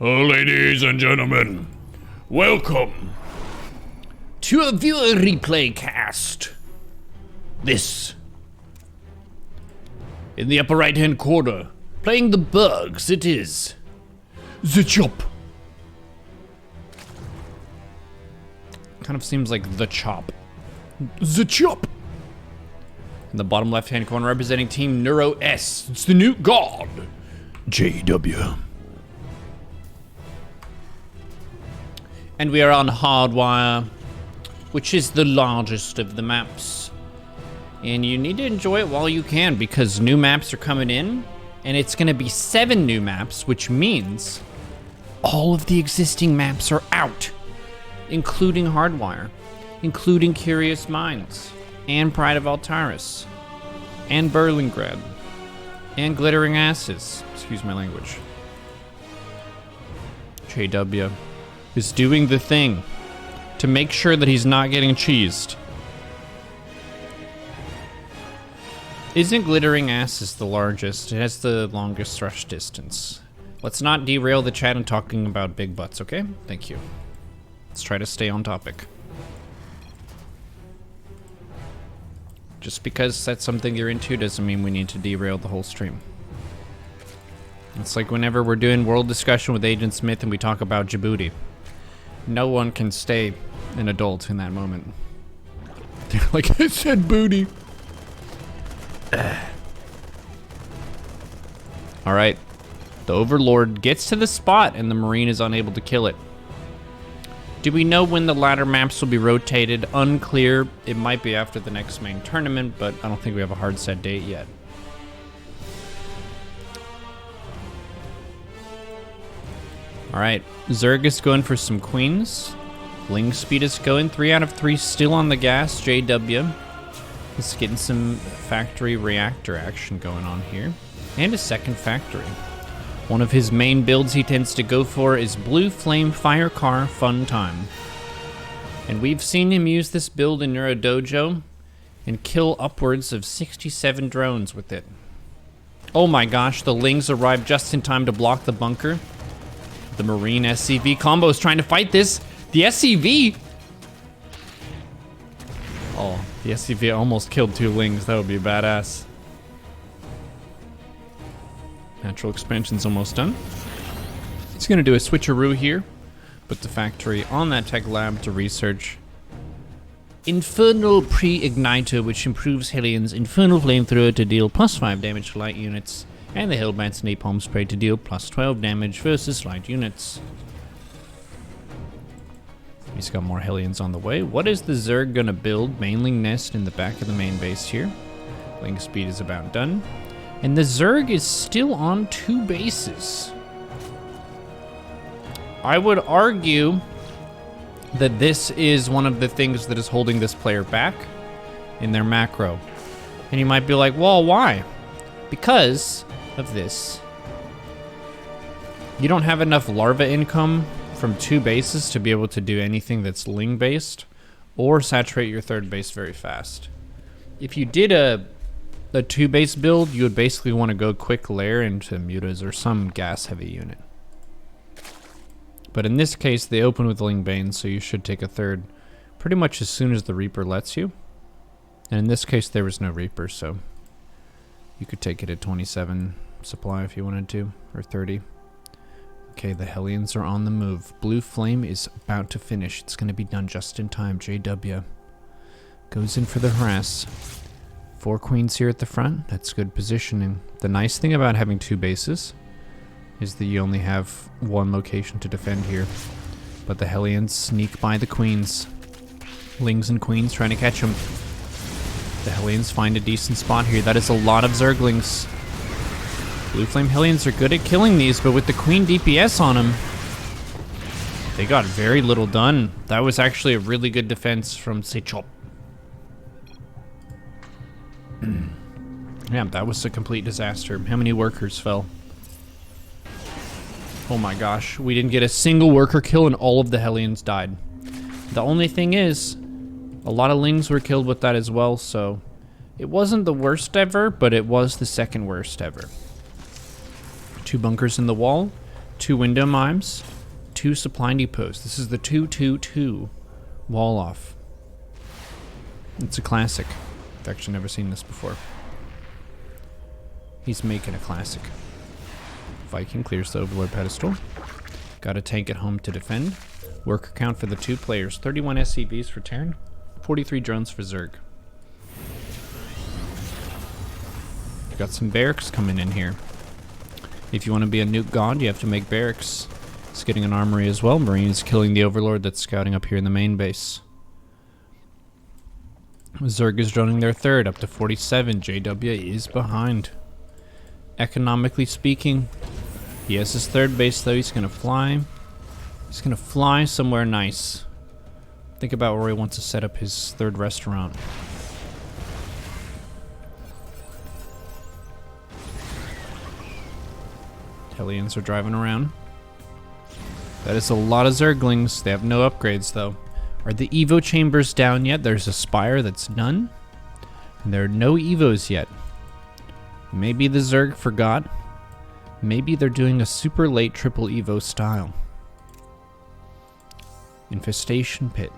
Ladies and gentlemen, welcome to a viewer replay cast. This, in the upper right hand corner, playing the bugs, it is the chop. Kind of seems like the chop. The chop. In the bottom left hand corner, representing Team Neuro S, it's the new god, JW. And we are on Hardwire, which is the largest of the maps. And you need to enjoy it while you can, because new maps are coming in, and it's gonna be 7 new maps, which means all of the existing maps are out, including Hardwire, including Curious Minds, and Pride of Altaris, and Berlingrad, and Glittering Asses, excuse my language. JW is doing the thing to make sure that he's not getting cheesed. Isn't Glittering Asses the largest? It has the longest thrust distance. Let's not derail the chat and talking about big butts, okay? Thank you. Let's try to stay on topic. Just because that's something you're into doesn't mean we need to derail the whole stream. It's like whenever we're doing world discussion with Agent Smith and we talk about Djibouti. No one can stay an adult in that moment. They're like, I said booty. Alright. The Overlord gets to the spot and the Marine is unable to kill it. Do we know when the ladder maps will be rotated? Unclear. It might be after the next main tournament, but I don't think we have a hard set date yet. Alright, Zerg is going for some queens. Ling speed is going. 3 out of 3 still on the gas. JW is getting some factory reactor action going on here. And a second factory. One of his main builds he tends to go for is Blue Flame Fire Car Fun Time. And we've seen him use this build in Neuro Dojo and kill upwards of 67 drones with it. Oh my gosh, the Lings arrived just in time to block the bunker. The Marine SCV combo is trying to fight this. The SCV! Oh, the SCV almost killed 2 Lings. That would be badass. Natural expansion's almost done. He's gonna do a switcheroo here. Put the factory on that tech lab to research Infernal Pre-Igniter, which improves Helion's Infernal Flamethrower to deal +5 damage to light units, and the Hellbat's Napalm Spray to deal +12 damage versus light units. He's got more Hellions on the way. What is the Zerg gonna build? Mainling nest in the back of the main base here. Ling speed is about done. And the Zerg is still on 2 bases. I would argue that this is one of the things that is holding this player back in their macro. And you might be like, well, why? Because of this. You don't have enough larva income from 2 bases to be able to do anything that's Ling based or saturate your 3rd base very fast. If you did a 2 base build, you would basically want to go quick layer into mutas or some gas heavy unit. But in this case, they open with Ling Bane, so you should take a 3rd pretty much as soon as the Reaper lets you. And in this case, there was no Reaper, so you could take it at 27 supply if you wanted to, or 30. Okay, the Hellions are on the move. Blue Flame is about to finish. It's going to be done just in time. JW goes in for the harass. 4 queens here at the front. That's good positioning. The nice thing about having 2 bases is that you only have 1 location to defend here. But the Hellions sneak by the queens. Lings and queens trying to catch them. The Hellions find a decent spot here. That is a lot of Zerglings. Blue Flame Hellions are good at killing these, but with the Queen DPS on them, they got very little done. That was actually a really good defense from Sechop. Yeah, that was a complete disaster. How many workers fell? Oh my gosh, we didn't get a single worker kill and all of the Hellions died. The only thing is, a lot of Lings were killed with that as well, so it wasn't the worst ever, but it was the 2nd worst ever. 2 bunkers in the wall, 2 window mimes, 2 supply depots. This is the 2-2-2 wall off. It's a classic. I've actually never seen this before. He's making a classic. Viking clears the Overlord pedestal. Got a tank at home to defend. Worker count for the 2 players. 31 SCVs for Terran. 43 drones for Zerg. Got some barracks coming in here. If you want to be a nuke god, you have to make barracks. It's getting an armory as well. Marines killing the Overlord that's scouting up here in the main base. Zerg is droning their 3rd, up to 47. JW is behind. Economically speaking, he has his 3rd base though. He's gonna fly. He's gonna fly somewhere nice. Think about where he wants to set up his 3rd restaurant. Hellions are driving around. That is a lot of Zerglings. They have no upgrades though. Are the Evo chambers down yet? There's a spire that's done. And there are no Evos yet. Maybe the Zerg forgot. Maybe they're doing a super late triple Evo style. Infestation pit.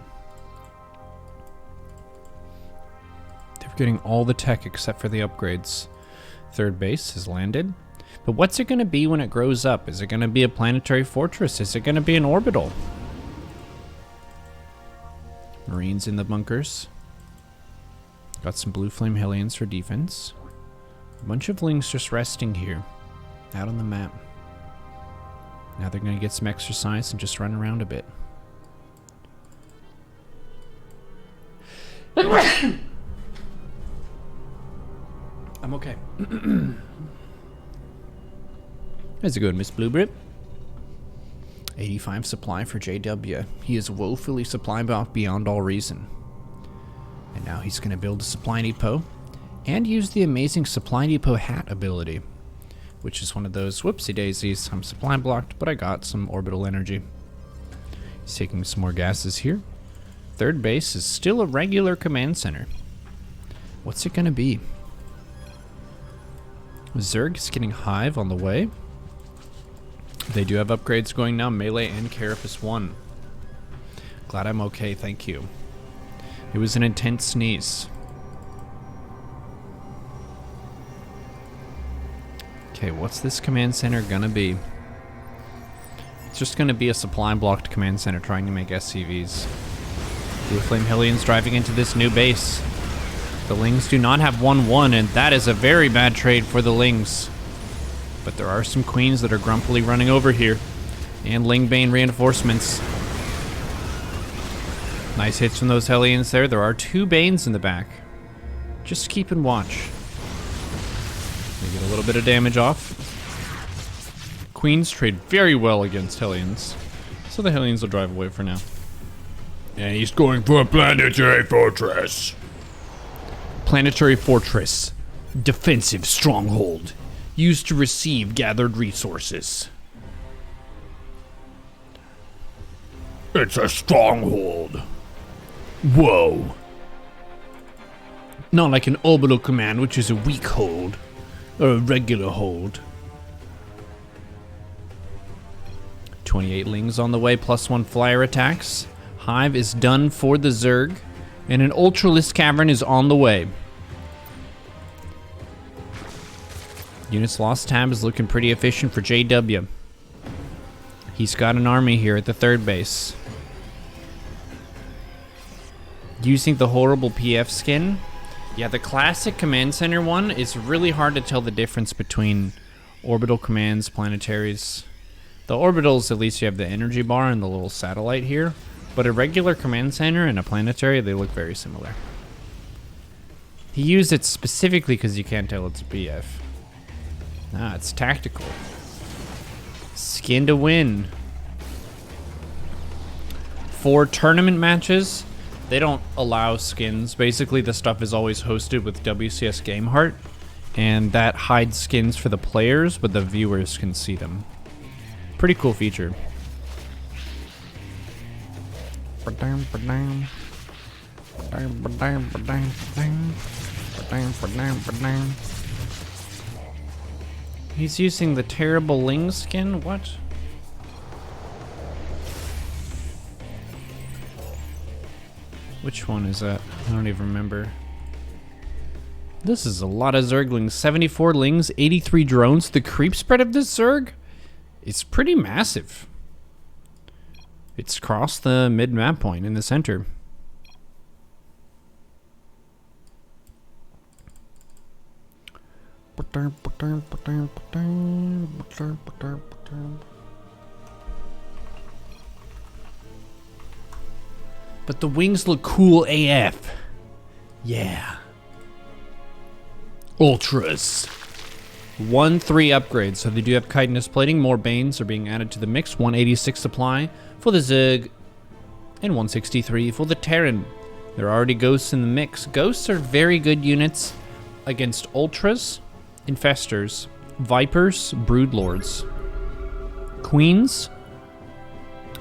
They're getting all the tech except for the upgrades. 3rd base has landed. But what's it going to be when it grows up? Is it going to be a planetary fortress? Is it going to be an orbital? Marines in the bunkers. Got some blue flame Hellions for defense. A bunch of Lings just resting here. Out on the map. Now they're going to get some exercise and just run around a bit. I'm okay. How's it going, Miss Bluebrip? 85 supply for JW. He is woefully supply blocked beyond all reason. And now he's going to build a supply depot and use the amazing supply depot hat ability, which is one of those whoopsie daisies. I'm supply blocked, but I got some orbital energy. He's taking some more gases here. 3rd base is still a regular command center. What's it going to be? Zerg is getting Hive on the way. They do have upgrades going now, melee and Carapace 1. Glad I'm okay, thank you. It was an intense sneeze. Okay, what's this command center gonna be? It's just gonna be a supply blocked command center trying to make SCVs. Blue Flame Hellions driving into this new base. The Lings do not have 1-1, and that is a very bad trade for the Lings. But there are some queens that are grumpily running over here. And Lingbane reinforcements. Nice hits from those Hellions there. There are 2 Banes in the back. Just keep and watch. They get a little bit of damage off. Queens trade very well against Hellions. So the Hellions will drive away for now. And he's going for a planetary fortress. Planetary fortress. Defensive stronghold. Used to receive gathered resources. It's a stronghold. Whoa. Not like an orbital command, which is a weak hold. Or a regular hold. 28 Lings on the way, +1 flyer attacks. Hive is done for the Zerg. And an Ultralisk Cavern is on the way. Units lost tab is looking pretty efficient for JW. He's got an army here at the 3rd base. Using the horrible PF skin. Yeah, the classic command center one is really hard to tell the difference between orbital commands, planetaries. The orbitals, at least you have the energy bar and the little satellite here. But a regular command center and a planetary, they look very similar. He used it specifically because you can't tell it's a PF. Ah, it's tactical. Skin to win. For tournament matches, they don't allow skins. Basically, the stuff is always hosted with WCS GameHeart, and that hides skins for the players, but the viewers can see them. Pretty cool feature. He's using the terrible Ling skin? What? Which one is that? I don't even remember. This is a lot of Zerglings. 74 lings, 83 drones. The creep spread of this Zerg is pretty massive. It's crossed the mid-map point in the center. But the wings look cool AF. Yeah. Ultras. 1-3 upgrades. So they do have chitinous plating. More Banes are being added to the mix. 186 supply for the Zerg. And 163 for the Terran. There are already Ghosts in the mix. Ghosts are very good units against Ultras, Infestors, Vipers, Broodlords, Queens,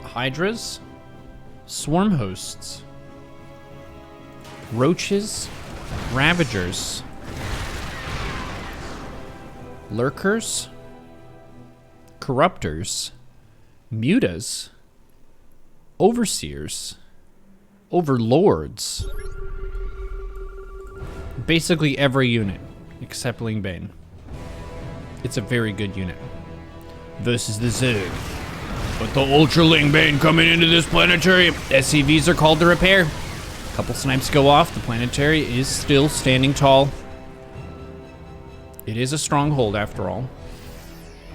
Hydras, Swarm Hosts, Roaches, Ravagers, Lurkers, Corruptors, Mutas, Overseers, Overlords. Basically every unit except Lingbane. It's a very good unit. Versus the Zerg. But the Ultra Lingbane coming into this planetary. SCVs are called to repair. Couple snipes go off. The planetary is still standing tall. It is a stronghold after all.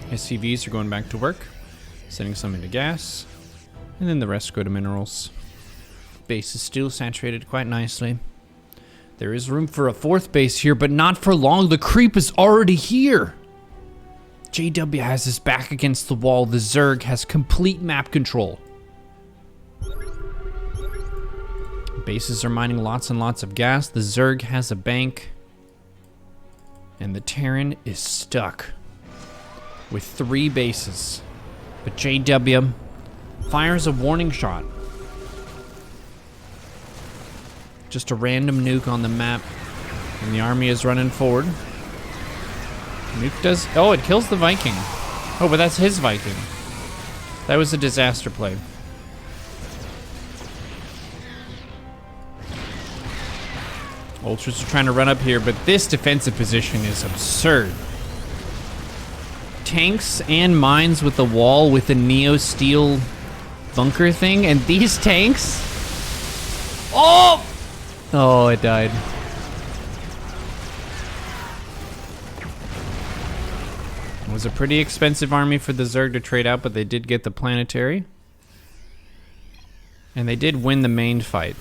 SCVs are going back to work. Sending some into gas. And then the rest go to minerals. Base is still saturated quite nicely. There is room for a fourth base here, but not for long. The creep is already here. JW has his back against the wall. The Zerg has complete map control. Bases are mining lots and lots of gas. The Zerg has a bank. And the Terran is stuck with 3 bases. But JW fires a warning shot. Just a random nuke on the map. And the army is running forward. Nuke does... Oh, it kills the Viking. Oh, but that's his Viking. That was a disaster play. Ultras are trying to run up here, but this defensive position is absurd. Tanks and mines with the wall with the Neo steel bunker thing, and these tanks... Oh! Oh, it died. It was a pretty expensive army for the Zerg to trade out, but they did get the planetary. And they did win the main fight.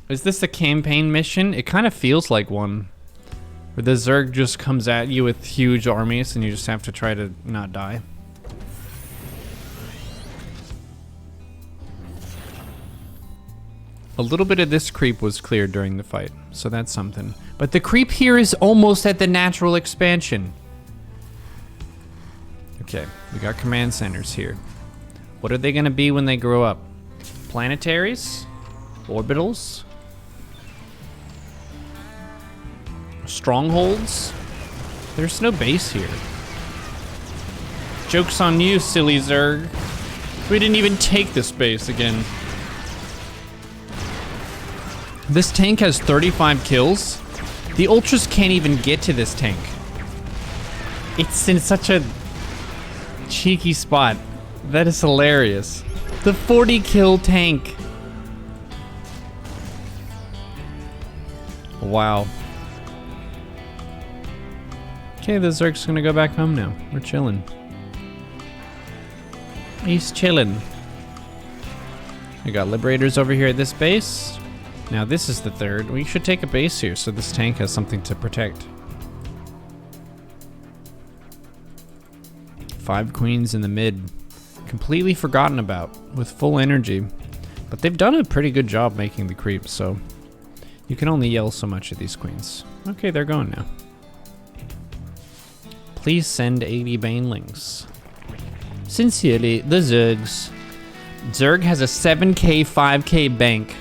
Is this a campaign mission? It kind of feels like one. Where the Zerg just comes at you with huge armies and you just have to try to not die. A little bit of this creep was cleared during the fight, so that's something. But the creep here is almost at the natural expansion. Okay, we got command centers here. What are they gonna be when they grow up? Planetaries? Orbitals? Strongholds? There's no base here. Joke's on you, silly Zerg. We didn't even take this base again. This tank has 35 kills. The Ultras can't even get to this tank. It's in such a cheeky spot. That is hilarious. The 40 kill tank. Wow. Okay, the Zerg's gonna go back home now. We're chilling. He's chilling. We got Liberators over here at this base. Now this is the third. We should take a base here so this tank has something to protect. 5 queens in the mid. Completely forgotten about with full energy. But they've done a pretty good job making the creep, so you can only yell so much at these queens. Okay, they're going now. Please send 80 banelings. Sincerely, the Zergs. Zerg has a 7k, 5k bank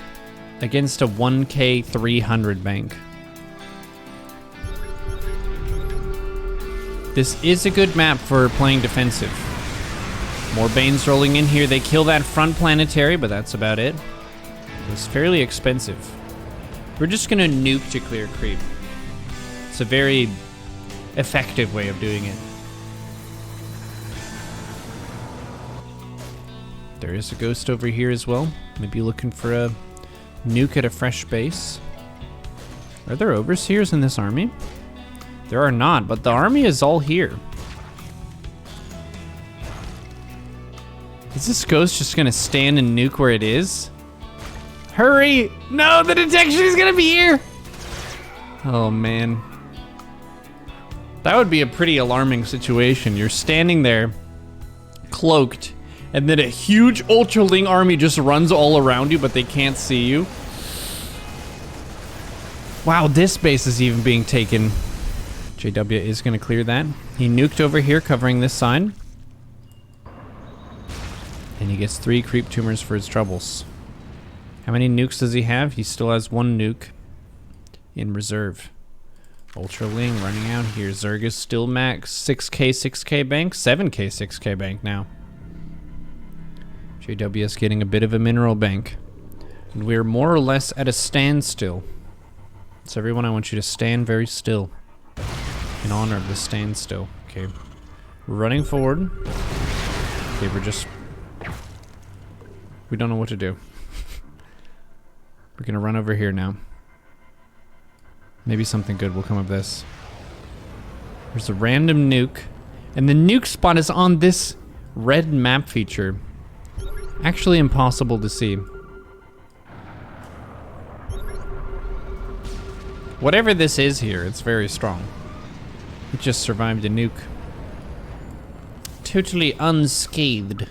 against a 1k, 300 bank. This is a good map for playing defensive. More Banes rolling in here. They kill that front planetary, but that's about it. It's fairly expensive. We're just gonna nuke to clear creep. It's a very effective way of doing it. There is a ghost over here as well. Maybe looking for a nuke at a fresh base. Are there overseers in this army? There are not, but the army is all here. Is this ghost just gonna stand and nuke where it is? Hurry! No, the detection is gonna be here! Oh man. That would be a pretty alarming situation. You're standing there, cloaked, and then a huge Ultraling army just runs all around you, but they can't see you. Wow, this base is even being taken. JW is gonna clear that. He nuked over here, covering this side. And he gets 3 creep tumors for his troubles. How many nukes does he have? He still has 1 nuke in reserve. Ultraling running out here. Zerg is still max. 6k, 6k bank. 7k, 6k bank now. JW is getting a bit of a mineral bank. And we're more or less at a standstill. So everyone, I want you to stand very still. In honor of the standstill. Okay. We're running forward. Okay, we don't know what to do. We're gonna run over here now. Maybe something good will come of this. There's a random nuke. And the nuke spot is on this red map feature. Actually impossible to see. Whatever this is here, it's very strong. It just survived a nuke. Totally unscathed.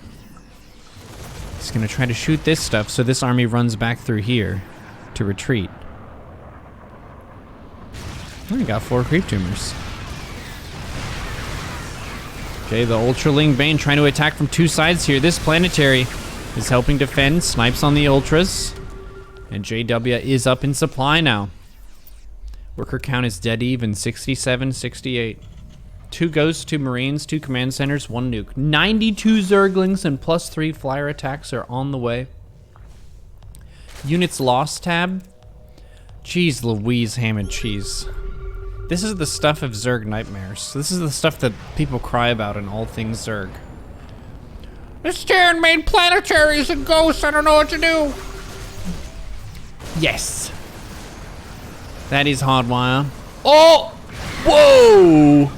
He's gonna try to shoot this stuff so this army runs back through here to retreat. Oh, he got 4 creep tumors. Okay, the Ultraling Bane trying to attack from 2 sides here. This planetary is helping defend, snipes on the Ultras. And JW is up in supply now. Worker count is dead even, 67, 68. 2 ghosts, 2 marines, 2 command centers, 1 nuke. 92 zerglings and +3 flyer attacks are on the way. Units lost tab. Jeez Louise, ham and cheese. This is the stuff of Zerg nightmares. This is the stuff that people cry about in all things Zerg. This Terran made planetaries and ghosts, I don't know what to do. Yes. That is Hardwire. Oh! Whoa!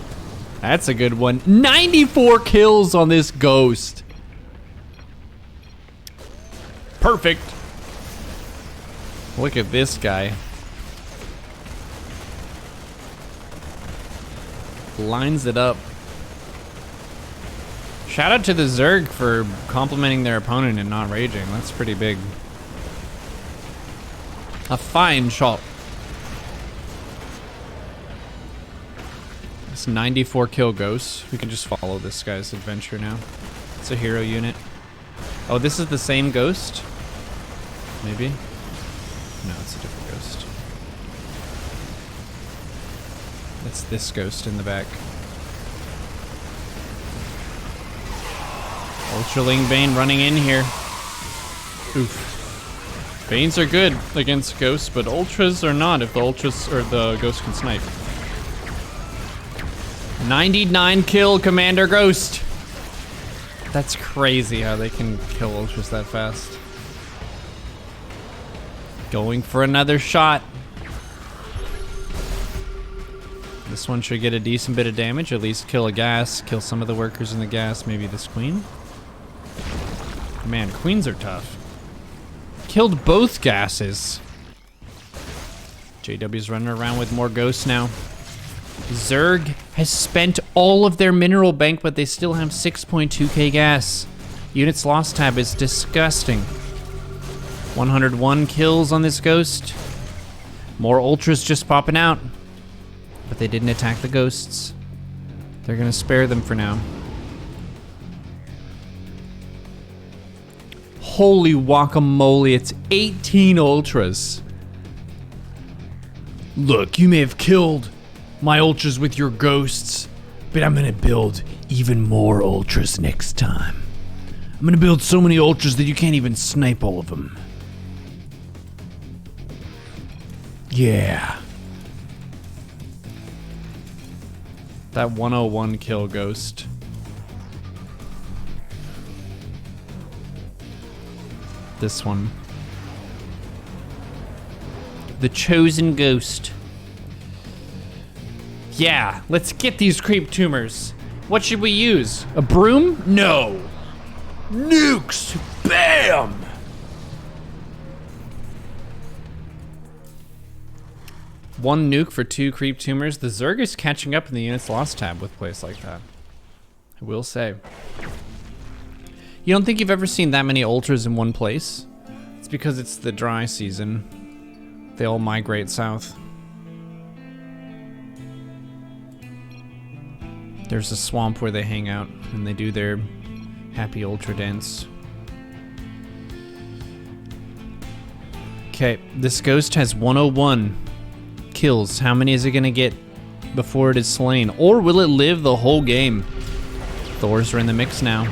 That's a good one. 94 kills on this ghost. Perfect. Look at this guy. Lines it up. Shout out to the Zerg for complimenting their opponent and not raging. That's pretty big. A fine shot. It's 94 kill ghost. We can just follow this guy's adventure now. It's a hero unit. Oh, this is the same ghost? Maybe? No, it's a different ghost. It's this ghost in the back. Ultraling Bane running in here. Oof. Banes are good against ghosts, but Ultras are not if the Ultras or the ghost can snipe. 99 kill Commander Ghost. That's crazy how they can kill Ultras that fast. Going for another shot. This one should get a decent bit of damage, at least kill a gas, kill some of the workers in the gas, maybe this queen. Man, queens are tough. Killed both gases. JW's running around with more ghosts now. Zerg has spent all of their mineral bank, but they still have 6.2k gas. Units lost tab is disgusting. 101 kills on this ghost. More Ultras just popping out. But they didn't attack the ghosts. They're gonna spare them for now. Holy guacamole, it's 18 Ultras. Look, you may have killed my Ultras with your ghosts, but I'm gonna build even more Ultras next time. I'm gonna build so many Ultras that you can't even snipe all of them. Yeah. That 101 kill ghost. This one. The chosen ghost. Yeah, let's get these creep tumors. What should we use? A broom? No. Nukes! Bam! One nuke for 2 creep tumors. The Zerg is catching up in the units lost tab with plays like that. I will say. You don't think you've ever seen that many ultras in one place? It's because it's the dry season. They all migrate south. There's a swamp where they hang out and they do their happy ultra dance. Okay, this ghost has 101 kills. How many is it gonna get before it is slain? Or will it live the whole game? Thors are in the mix now.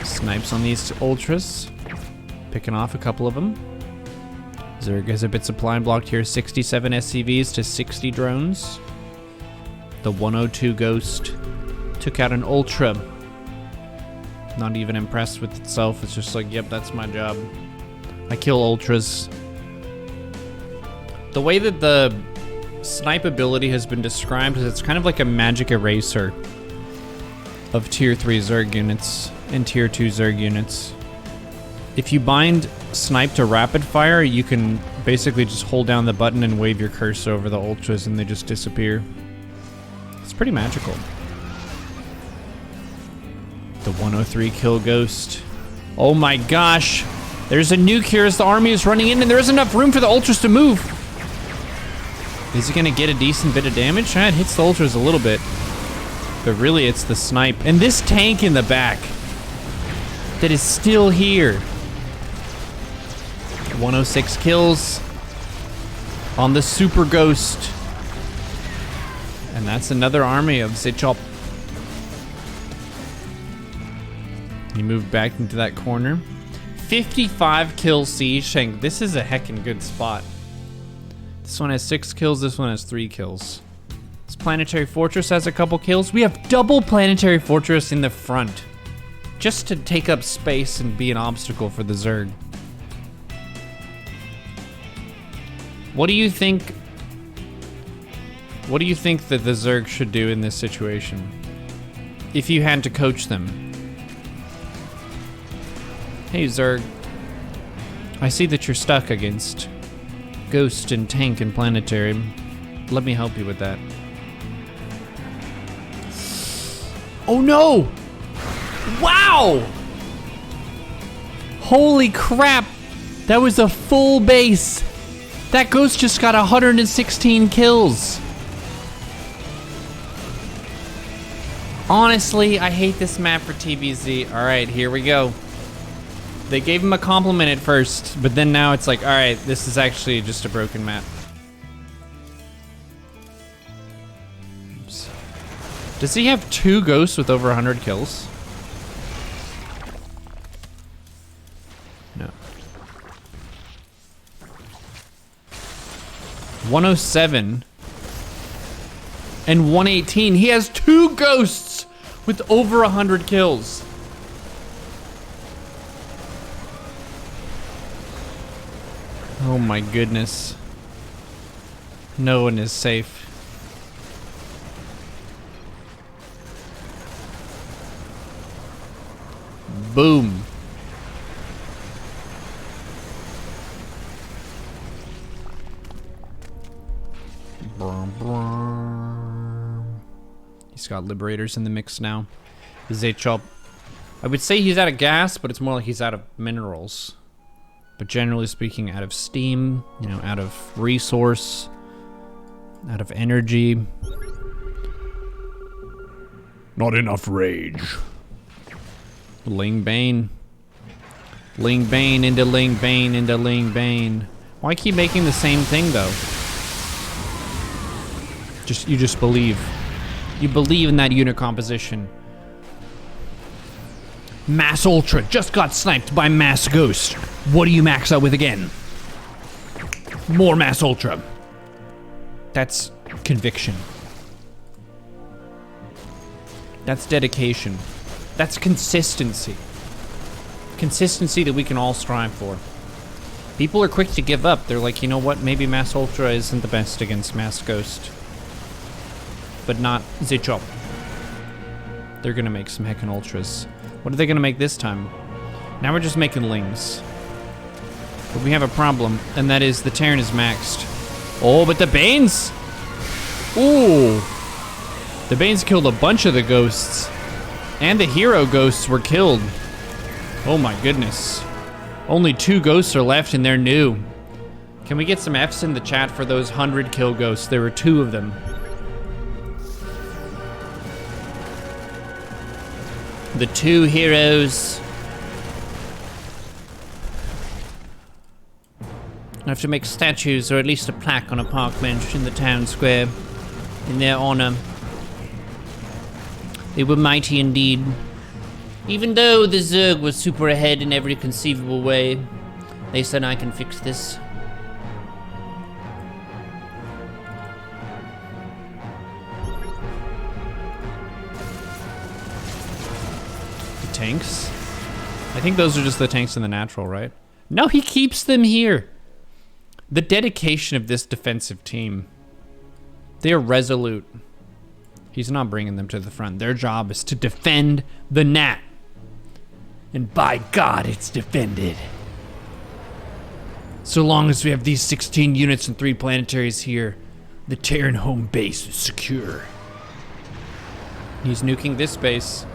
Snipes on these ultras. Picking off a couple of them. Zerg has a bit supply blocked here. 67 SCVs to 60 drones. The 102 ghost took out an ultra. Not even impressed with itself. It's just like, yep, that's my job. I kill ultras. The way that the snipe ability has been described is it's kind of like a magic eraser of tier 3 Zerg units and tier 2 Zerg units. If you bind snipe to rapid fire, you can basically just hold down the button and wave your cursor over the ultras and they just disappear. It's pretty magical. The 103 kill ghost. Oh my gosh. There's a nuke here as the army is running in and there isn't enough room for the ultras to move. Is he gonna get a decent bit of damage? It hits the ultras a little bit. But really it's the snipe. And this tank in the back that is still here. 106 kills on the super ghost. And that's another army of Zichop. He moved back into that corner. 55 kill siege tank. This is a heckin' good spot. This one has 6 kills, this one has 3 kills. This planetary fortress has a couple kills. We have double planetary fortress in the front. Just to take up space and be an obstacle for the Zerg. What do you think that the Zerg should do in this situation? If you had to coach them. Hey Zerg, I see that you're stuck against Ghost and Tank and Planetary. Let me help you with that. Oh no! Wow! Holy crap! That was a full base! That Ghost just got 116 kills! Honestly, I hate this map for TVZ. Alright, here we go. They gave him a compliment at first, but then now it's like, alright, this is actually just a broken map. Oops. Does he have 2 ghosts with over 100 kills? No. 107 and 118. He has 2 ghosts with over 100 kills. Oh my goodness. No one is safe. Boom. He's got Liberators in the mix now. Zachop. I would say he's out of gas, but it's more like he's out of minerals. But generally speaking, out of steam, you know, out of resource, out of energy. Not enough rage. Ling Bane. Ling Bane into Ling Bane into Ling Bane. Why keep making the same thing though? You just believe. You believe in that unit composition. Mass Ultra just got sniped by Mass Ghost. What do you max out with again? More Mass Ultra. That's conviction. That's dedication. That's consistency. Consistency that we can all strive for. People are quick to give up. They're like, you know what? Maybe Mass Ultra isn't the best against Mass Ghost. But not the job. They're gonna make some heckin' Ultras. What are they gonna make this time? Now we're just making Lings. But we have a problem, and that is the Terran is maxed. Oh, but the Banes! Ooh! The Banes killed a bunch of the ghosts. And the hero ghosts were killed. Oh my goodness. Only 2 ghosts are left and they're new. Can we get some Fs in the chat for those 100 kill ghosts? There were 2 of them. The 2 heroes. I have to make statues or at least a plaque on a park bench in the town square in their honor. They were mighty indeed. Even though the Zerg was super ahead in every conceivable way, they said I can fix this. The tanks? I think those are just the tanks in the natural, right? No, he keeps them here. The dedication of this defensive team. They are resolute. He's not bringing them to the front. Their job is to defend the Nat. And by God, it's defended. So long as we have these 16 units and 3 planetaries here, the Terran home base is secure. He's nuking this base.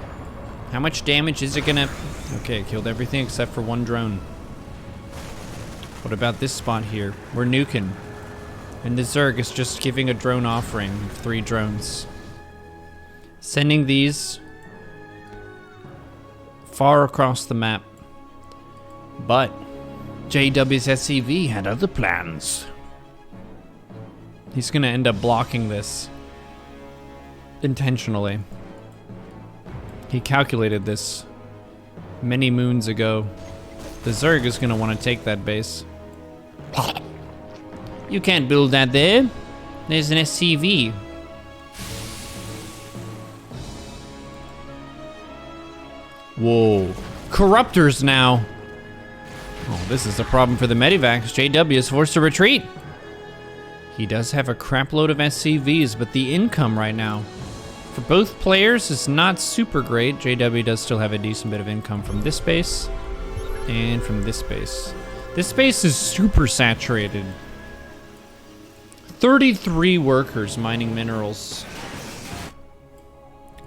How much damage is it gonna... Okay, it killed everything except for 1 drone. What about this spot here? We're nuking. And the Zerg is just giving a drone offering of 3 drones. Sending these far across the map. But JW's SCV had other plans. He's gonna end up blocking this intentionally. He calculated this many moons ago. The Zerg is gonna want to take that base. You can't build that there. There's an SCV. Whoa. Corruptors now. Oh, this is a problem for the Medivacs. JW is forced to retreat. He does have a crap load of SCVs, but the income right now for both players is not super great. JW does still have a decent bit of income from this base and from this base. This base is super saturated. 33 workers mining minerals.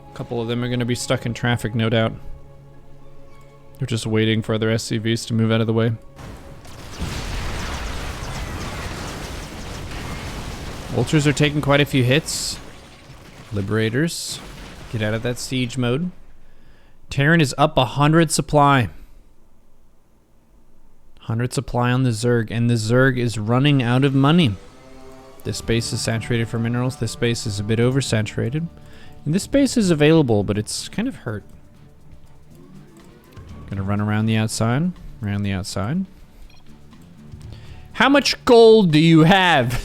A couple of them are going to be stuck in traffic, no doubt. They're just waiting for other SCVs to move out of the way. Vultures are taking quite a few hits. Liberators, get out of that siege mode. Terran is up 100 supply. 100 supply on the Zerg, and the Zerg is running out of money. This base is saturated for minerals. This base is a bit oversaturated. And this base is available, but it's kind of hurt. Gonna run around the outside. Around the outside. How much gold do you have?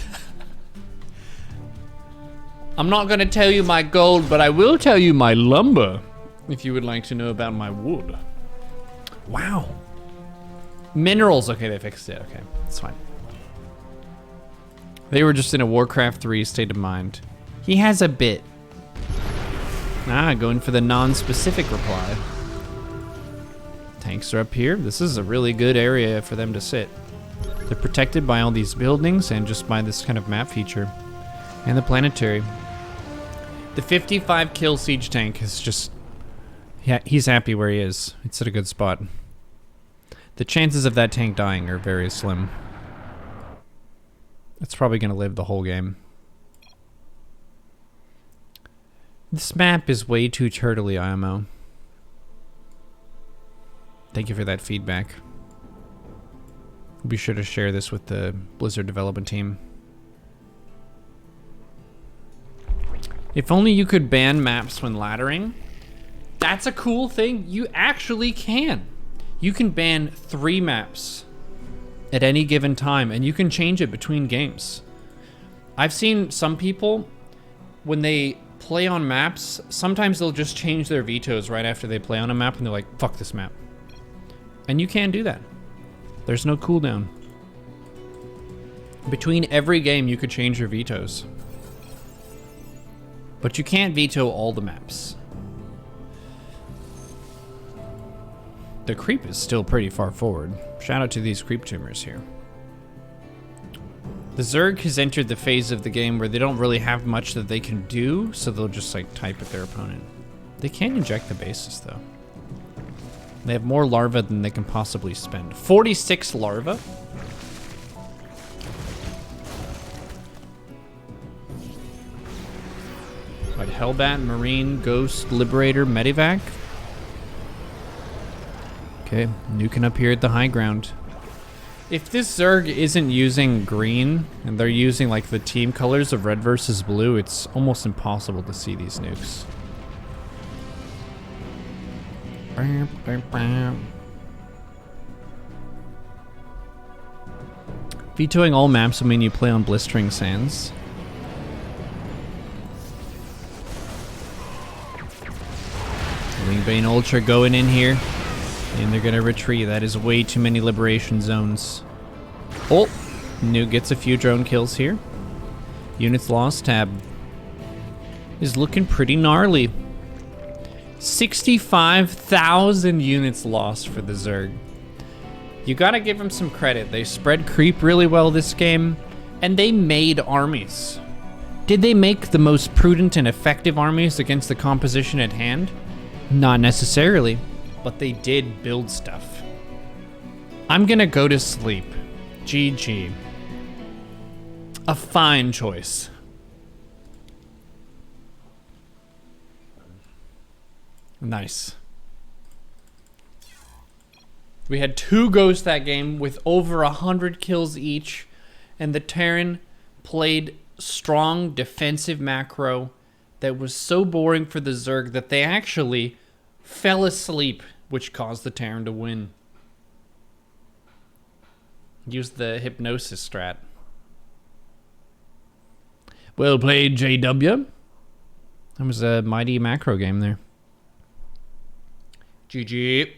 I'm not gonna tell you my gold, but I will tell you my lumber. If you would like to know about my wood. Wow. Minerals. Okay, they fixed it. Okay, it's fine. They were just in a Warcraft 3 state of mind. He has a bit. Going for the non-specific reply. Tanks are up here. This is a really good area for them to sit. They're protected by all these buildings and just by this kind of map feature. And the planetary. The 55 kill siege tank is just... Yeah, he's happy where he is. It's at a good spot. The chances of that tank dying are very slim. It's probably going to live the whole game. This map is way too turtly, IMO. Thank you for that feedback. Be sure to share this with the Blizzard development team. If only you could ban maps when laddering. That's a cool thing. You actually can. You can ban 3 maps at any given time, and you can change it between games. I've seen some people, when they play on maps, sometimes they'll just change their vetoes right after they play on a map, and they're like, fuck this map. And you can't do that. There's no cooldown. Between every game, you could change your vetoes. But you can't veto all the maps. The creep is still pretty far forward. Shout out to these creep tumors here. The Zerg has entered the phase of the game where they don't really have much that they can do, so they'll just like type at their opponent. They can inject the bases though. They have more larvae than they can possibly spend. 46 larvae? Right, Hellbat, Marine, Ghost, Liberator, Medivac. Okay, nuking up here at the high ground. If this Zerg isn't using green, and they're using like the team colors of red versus blue, it's almost impossible to see these nukes. Vetoing all maps will mean you play on Blistering Sands. Bane Ultra going in here. And they're gonna retreat. That is way too many liberation zones. Oh, Nuke gets a few drone kills here. Units lost tab is looking pretty gnarly. 65,000 units lost for the Zerg. You gotta give them some credit. They spread creep really well this game, and they made armies. Did they make the most prudent and effective armies against the composition at hand? Not necessarily. But they did build stuff. I'm gonna go to sleep. GG. A fine choice. Nice. We had 2 ghosts that game with over 100 kills each, and the Terran played strong defensive macro that was so boring for the Zerg that they actually fell asleep, which caused the Terran to win. Use the hypnosis strat. Well played, JW. That was a mighty macro game there. GG.